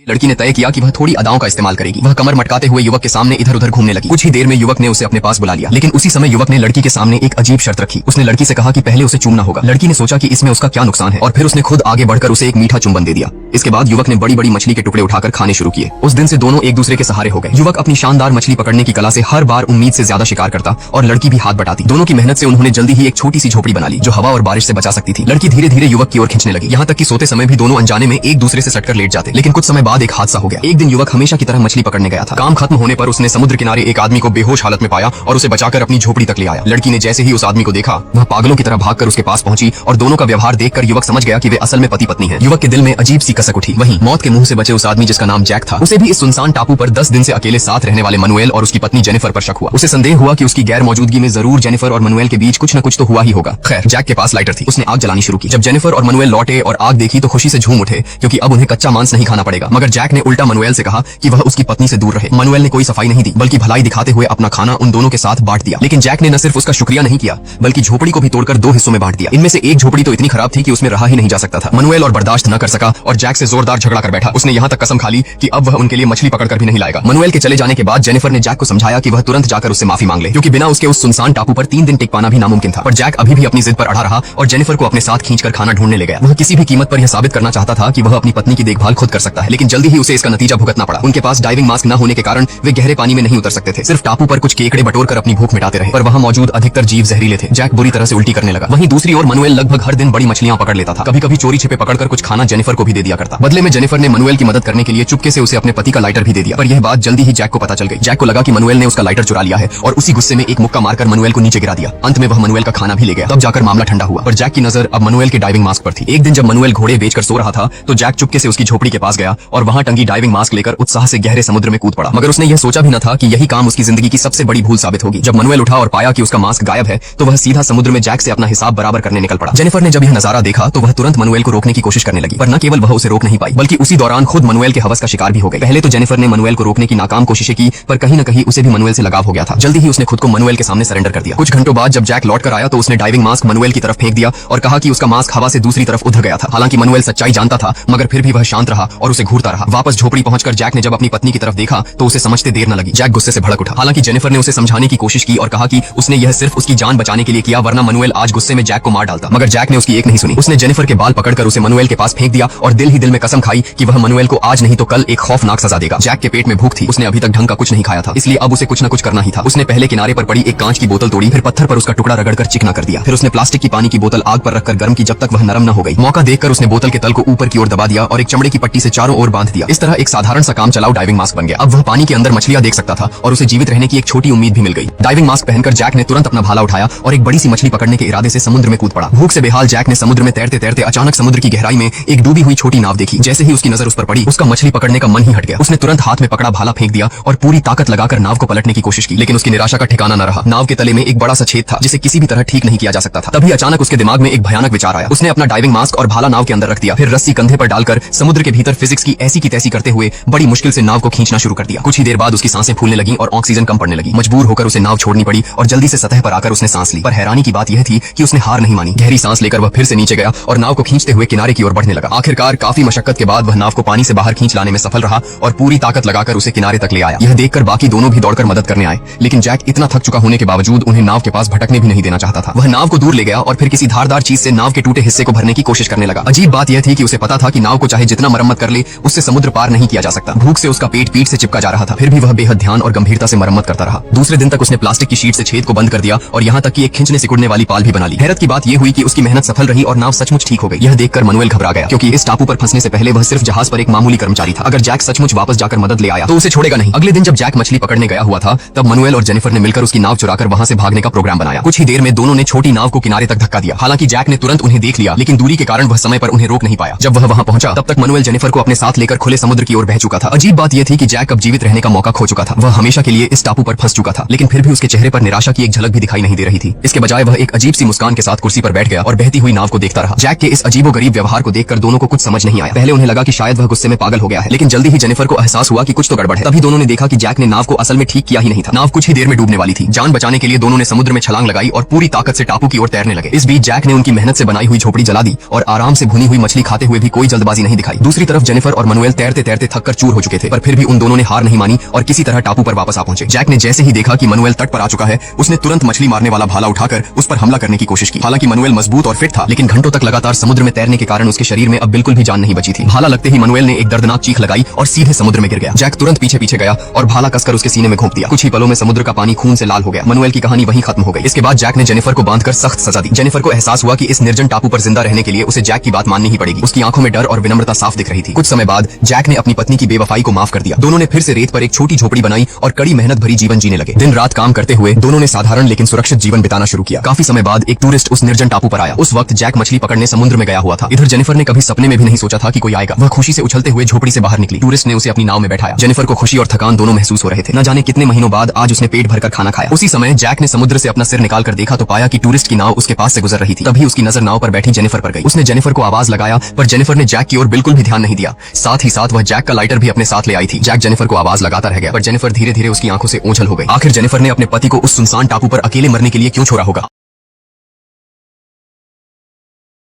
लड़की ने तय किया कि वह थोड़ी अदाओं का इस्तेमाल करेगी। वह कमर मटकाते हुए युवक के सामने इधर उधर घूमने लगी। कुछ ही देर में युवक ने उसे अपने पास बुला लिया, लेकिन उसी समय युवक ने लड़की के सामने एक अजीब शर्त रखी। उसने लड़की से कहा कि पहले उसे चूमना होगा। लड़की ने सोचा कि इसमें उसका क्या नुकसान है और फिर उसने खुद आगे बढ़कर उसे एक मीठा चुंबन दे दिया। इसके बाद युवक ने बड़ी बड़ी मछली के टुकड़े उठाकर खाने शुरू किए। उस दिन से दोनों एक दूसरे के सहारे हो गए। युवक अपनी शानदार मछली पकड़ने की कला से हर बार उम्मीद से ज्यादा शिकार करता और लड़की भी हाथ बटाती। दोनों की मेहनत से उन्होंने जल्दी ही एक छोटी सी झोपड़ी बना ली जो हवा और बारिश से बचा सकती थी। लड़की धीरे धीरे युवक की ओर खींचने लगी, यहाँ तक कि सोते समय भी दोनों अनजाने में एक दूसरे से सटकर लेट जाते। लेकिन कुछ समय बाद एक हादसा हो गया। एक दिन युवक हमेशा की तरह मछली पकड़ने गया था। काम खत्म होने पर उसने समुद्र किनारे एक आदमी को बेहोश हालत में पाया और उसे बचाकर अपनी झोपड़ी तक ले आया। लड़की ने जैसे ही उस आदमी को देखा, वह पागलों की तरह भागकर उसके पास पहुंची और दोनों का व्यवहार देखकर युवक समझ गया कि वे असल में पति पत्नी हैं। युवक के दिल में अजीब सी कसक उठी। वहीं मौत के मुंह से बचे उस आदमी जिसका नाम जैक था, उसे भी इस सुनसान टापू पर 10 दिन से अकेले साथ रहने वाले मनुएल और उसकी पत्नी जेनिफर पर शक हुआ। उसे संदेह हुआ कि उसकी गैर मौजूदगी में जरूर जेनिफर और मनुएल के बीच कुछ न कुछ तो हुआ ही होगा। खैर, जैक के पास लाइटर थी। उसने आग जलानी शुरू की। जब जेनिफर और मनुएल लौटे और आग देखी तो खुशी से झूम उठे, क्योंकि अब उन्हें कच्चा मांस नहीं खाना पड़ेगा। मगर जैक ने उल्टा मनुएल से कहा कि वह उसकी पत्नी से दूर रहे। मनुएल ने कोई सफाई नहीं दी, बल्कि भलाई दिखाते हुए अपना खाना उन दोनों के साथ बांट दिया। लेकिन जैक ने न सिर्फ उसका शुक्रिया नहीं किया, बल्कि झोपड़ी को भी तोड़कर 2 हिस्सों में बांट दिया। इनमें से एक झोपड़ी तो इतनी खराब थी कि उसमें रहा ही नहीं जा सकता था। मनुएल और बर्दाश्त न कर सका और जैक से जोरदार झगड़ा कर बैठा। उसने यहाँ तक कसम खा ली कि अब वह उनके लिए मछली पकड़कर भी नहीं लाएगा। मनुएल के चले जाने के बाद जेनिफर ने जैक को समझाया कि वह तुरंत जाकर उससे माफी मांग ले, क्योंकि बिना उसके उस सुनसान टापू पर 3 दिन टिक पाना भी नामुमकिन था। पर जैक अभी भी अपनी जिद पर अड़ा रहा और जेनिफर को अपने साथ खींचकर खाना ढूंढने ले गया। वह किसी भी कीमत पर यह साबित करना चाहता था कि वह अपनी पत्नी की देखभाल खुद कर सकता है, लेकिन जल्दी ही उसे इसका नतीजा भुगतना पड़ा। उनके पास डाइविंग मास्क न होने के कारण वे गहरे पानी में नहीं उतर सकते थे। सिर्फ टापू पर कुछ केकड़े बटोरकर अपनी भूख मिटाते रहे, पर वहां मौजूद अधिकतर जीव जहरीले थे। जैक बुरी तरह से उल्टी करने लगा। वहीं दूसरी ओर मनुएल लगभग हर दिन बड़ी मछलियां पकड़ लेता था। कभी कभी चोरी छिपे पकड़कर कुछ खाना जेनिफर को भी दे दिया करता। बदले में जेनिफर ने मनुएल की मदद करने के लिए चुपके से उसे अपने पति का लाइटर भी दे दिया। पर यह बात जल्दी ही जैक को पता चल गई। जैक को लगा कि मनुएल ने उसका लाइटर चुरा लिया है और उसी गुस्से में एक मुक्का मारकर मनुएल को नीचे गिरा दिया। अंत में वह मनुएल का खाना भी ले गया। तब जाकर मामला ठंडा हुआ। पर जैक की नजर अब मनुएल के डाइविंग मास्क पर थी। एक दिन जब मनुएल घोड़े बेचकर सो रहा था तो जैक चुपके से उसकी झोपड़ी के पास गया और वहां टंगी डाइविंग मास्क लेकर उत्साह से गहरे समुद्र में कूद पड़ा। मगर उसने यह सोचा भी न था कि यही काम उसकी जिंदगी की सबसे बड़ी भूल साबित होगी। जब मनुएल उठा और पाया कि उसका मास्क गायब है तो वह सीधा समुद्र में जैक से अपना हिसाब बराबर करने निकल पड़ा। जेनिफर ने जब यह नजारा देखा तो वह तुरंत मनुएल को रोकने की कोशिश करने लगी, पर न केवल वह उसे रोक नहीं पाई, बल्कि उसी दौरान खुद मनुएल के हवस का शिकार भी हो गई। पहले तो जेनिफर ने मनुएल को रोकने की नाकाम कोशिशें की, पर कहीं न कहीं उसे भी मनुएल से लगाव हो गया था। जल्दी ही उसने खुद को मनुएल के सामने सरेंडर कर दिया। कुछ घंटों बाद जब जैक लौट कर आया तो उसने डाइविंग मास्क मनुएल की तरफ फेंक दिया और कहा कि उसका मास्क हवा से दूसरी तरफ उधर गया था। हालांकि मनुएल सच्चाई जानता था, मगर फिर भी वह शांत रहा और उसे घूरता रहा। वापस झोपड़ी पहुंचकर जैक ने जब अपनी पत्नी की तरफ देखा तो उसे समझते देर न लगी। जैक गुस्से से भड़क उठा। हालांकि जेनिफर ने उसे समझाने की कोशिश की और कहा कि उसने यह सिर्फ उसकी जान बचाने के लिए किया, वरना मनुएल आज गुस्से में जैक को मार डालता। मगर जैक ने उसकी एक नहीं सुनी। उसने जेनिफर के बाल पकड़कर उसे मनुएल के पास फेंक दिया और दिल ही दिल में कसम खाई कि वह मनुएल को आज नहीं तो कल एक खौफनाक सजा देगा। जैक के पेट में भूख थी। उसने अभी तक ढंग का कुछ नहीं खाया था, इसलिए अब उसे कुछ न कुछ करना ही था। उसने पहले किनारे पर पड़ी एक कांच की बोतल तोड़ी, फिर पत्थर पर उसका टुकड़ा रगड़कर चिकना कर दिया। फिर उसने प्लास्टिक की पानी की बोतल आग पर रखकर गर्म की जब तक वह नरम न हो गई। मौका देखकर उसने बोतल के तल को ऊपर की ओर दबा दिया और एक चमड़े की पट्टी से चारों ओर बांध दिया। इस तरह एक साधारण सा काम चलाओ डाइविंग मास्क बन गया। अब वह पानी के अंदर मछलियां देख सकता था और उसे जीवित रहने की एक छोटी उम्मीद भी मिल गई। डाइविंग मास्क पहनकर जैक ने तुरंत अपना भाला उठाया और एक बड़ी सी मछली पकड़ने के इरादे से समुद्र में कूद पड़ा। भूख से बेहाल जैक ने समुद्र में तैरते तैरते अचानक समुद्र की गहराई में एक डूबी हुई छोटी नाव देखी। जैसे ही उसकी नजर उस पर पड़ी, उसका मछली पकड़ने का मन ही हट गया। उसने तुरंत हाथ में पकड़ा भाला फेंक दिया और पूरी ताकत लगाकर नाव को पलटने की कोशिश की, लेकिन उसकी निराशा का ठिकाना न रहा। नाव के तले में एक बड़ा सा छेद था जिसे किसी भी तरह ठीक नहीं किया जा सकता था। तभी अचानक उसके दिमाग में एक भयानक विचार आया। उसने अपना डाइविंग मास्क और भाला नाव के अंदर रख दिया, फिर रस्सी कंधे पर डालकर समुद्र के भीतर फिजिक्स की ऐसी की तैसी करते हुए बड़ी मुश्किल से नाव को खींचना शुरू कर दिया। कुछ ही देर बाद उसकी सांसें फूलने लगी और ऑक्सीजन कम पड़ने लगी। मजबूर होकर उसे नाव छोड़नी पड़ी और जल्दी से सतह पर आकर उसने सांस ली। पर हैरानी की बात यह थी कि उसने हार नहीं मानी। गहरी सांस लेकर वह फिर से नीचे गया और नाव को खींचते हुए किनारे की ओर बढ़ने लगा। आखिरकार काफी मशक्कत के बाद वह नाव को पानी से बाहर खींच लाने में सफल रहा और पूरी ताकत लगाकर उसे किनारे तक ले आया। यह देखकर बाकी दोनों भी दौड़कर मदद करने आए, लेकिन जैक इतना थक चुका होने के बावजूद उन्हें नाव के पास भटकने भी नहीं देना चाहता था। वह नाव को दूर ले गया और फिर किसी धारदार चीज से नाव के टूटे हिस्से को भरने की कोशिश करने लगा। अजीब बात यह थी कि उसे पता था कि नाव को चाहे जितना मरम्मत कर ले, उससे समुद्र पार नहीं किया जा सकता। भूख से उसका पेट पीठ से चिपका जा रहा था, फिर भी वह बेहद ध्यान और गंभीरता से मरम्मत करता रहा। दूसरे दिन तक उसने प्लास्टिक की शीट से छेद को बंद कर दिया और यहाँ तक कि एक खींचने सिकुड़ने वाली पाल भी बना ली। हैरत की बात यह हुई कि उसकी मेहनत सफल रही और नाव सचमुच ठीक हो गई। यह देखकर मनुएल घबरा गया, क्योंकि इस टापू पर फंसने से पहले वह सिर्फ जहाज पर एक मामूली कर्मचारी था। अगर जैक सचमुच वापस जाकर मदद ले आया तो उसे छोड़ेगा नहीं। अगले दिन जब जैक मछली पकड़ने गया हुआ था, तब मनुएल और जेनिफर ने मिलकर उसकी नाव चुराकर वहां से भागने का प्रोग्राम बनाया। कुछ ही देर में दोनों ने छोटी नाव को किनारे तक धक्का दिया। हालांकि जैक ने तुरंत उन्हें देख लिया, लेकिन दूरी के कारण वह समय पर उन्हें रोक नहीं पाया। जब वह वहां पहुंचा तब तक मनुएल जेनिफर को अपने साथ लेकर खुले समुद्र की ओर बह चुका था। अजीब बात यह थी कि जैक अब जीवित रहने का मौका खो चुका था। वह हमेशा के लिए इस टापू पर फंस चुका था, लेकिन फिर भी उसके चेहरे पर निराशा की एक झलक भी दिखाई नहीं दे रही थी। इसके बजाय वह एक अजीब सी मुस्कान के साथ कुर्सी पर बैठ गया और बहती हुई नाव को देखता रहा। जैक के इस अजीबोगरीब व्यवहार को देखकर दोनों को कुछ समझ नहीं आया। पहले उन्हें लगा कि शायद वह गुस्से में पागल हो गया है, लेकिन जल्दी ही जेनिफर को एहसास हुआ कि कुछ तो गड़बड़ है। तभी दोनों ने देखा कि जैक ने नाव को असल में ठीक किया ही नहीं था। नाव कुछ ही देर में डूबने वाली थी। जान बचाने के लिए दोनों ने समुद्र में छलांग लगाई और पूरी ताकत से टापू की ओर तैरने लगे। इस बीच जैक ने उनकी मेहनत से बनाई हुई झोपड़ी जला दी और आराम से भुनी हुई मछली खाते हुए भी कोई जल्दबाजी नहीं दिखाई। दूसरी तरफ जेनिफर और मनुएल तैरते तैरते थककर चूर हो चुके थे, पर फिर भी उन दोनों ने हार नहीं मानी और किसी तरह टापू पर वापस आ पहुंचे। जैक ने जैसे ही देखा कि मनुएल तट पर आ चुका है, उसने तुरंत मछली मारने वाला भाला उठाकर उस पर हमला करने की कोशिश की। हालांकि मनुएल मजबूत और फिट था, लेकिन घंटों तक लगातार समुद्र में तैरने के कारण उसके शरीर में अब बिल्कुल भी जान नहीं बची थी। भाला लगते ही मनुएल ने एक दर्दनाक चीख लगाई और सीधे समुद्र में गिर गया। जैक तुरंत पीछे पीछे गया और भाला कसकर उसके सीने में घोंप दिया। कुछ ही पलों में समुद्र का पानी खून से लाल हो गया। मनुएल की कहानी वहीं खत्म हो गई। इसके बाद जैक ने जेनिफर को बांधकर सख्त सजा दी। जेनिफर को एहसास हुआ कि इस निर्जन टापू पर जिंदा रहने के लिए उसे जैक की बात माननी ही पड़ेगी। उसकी आंखों में डर और विनम्रता साफ दिख रही थी। कुछ समय बाद जैक ने अपनी पत्नी की बेवफाई को माफ कर दिया। दोनों ने फिर से रेत पर एक छोटी झोपड़ी बनाई और कड़ी मेहनत भरी जीवन जीने लगे। दिन रात काम करते हुए दोनों ने साधारण लेकिन सुरक्षित जीवन बिताना शुरू किया। काफी समय बाद एक टूरिस्ट उस निर्जन टापू पर आया। उस वक्त जैक मछली पकड़ने समुद्र में गया हुआ था। इधर जेनिफर ने कभी सपने में भी नहीं सोचा था कि कोई आएगा। वह खुशी से उछलते हुए झोपड़ी से बाहर निकली। टूरिस्ट ने उसे अपनी नाव में बैठाया। जेनिफर को खुशी और थकान दोनों महसूस हो रहे थे। न जाने कितने महीनों बाद आज उसने पेट भरकर खाना खाया। उसी समय जैक ने समुद्र से अपना सिर निकालकर देखा तो पाया कि टूरिस्ट की नाव उसके पास से गुजर रही थी। तभी उसकी नजर नाव पर बैठी जेनिफर पर गई। उसने जेनिफर को आवाज लगाया, पर जेनिफर ने जैक की ओर बिल्कुल भी ध्यान नहीं दिया। साथ ही साथ वह जैक का लाइटर भी अपने साथ ले आई थी। जैक जेनिफर को आवाज लगाता रह गया, पर जेनिफर धीरे धीरे उसकी आंखों से ओझल हो गई। आखिर जेनिफर ने अपने पति को उस सुनसान टापू पर अकेले मरने के लिए क्यों छोड़ा होगा?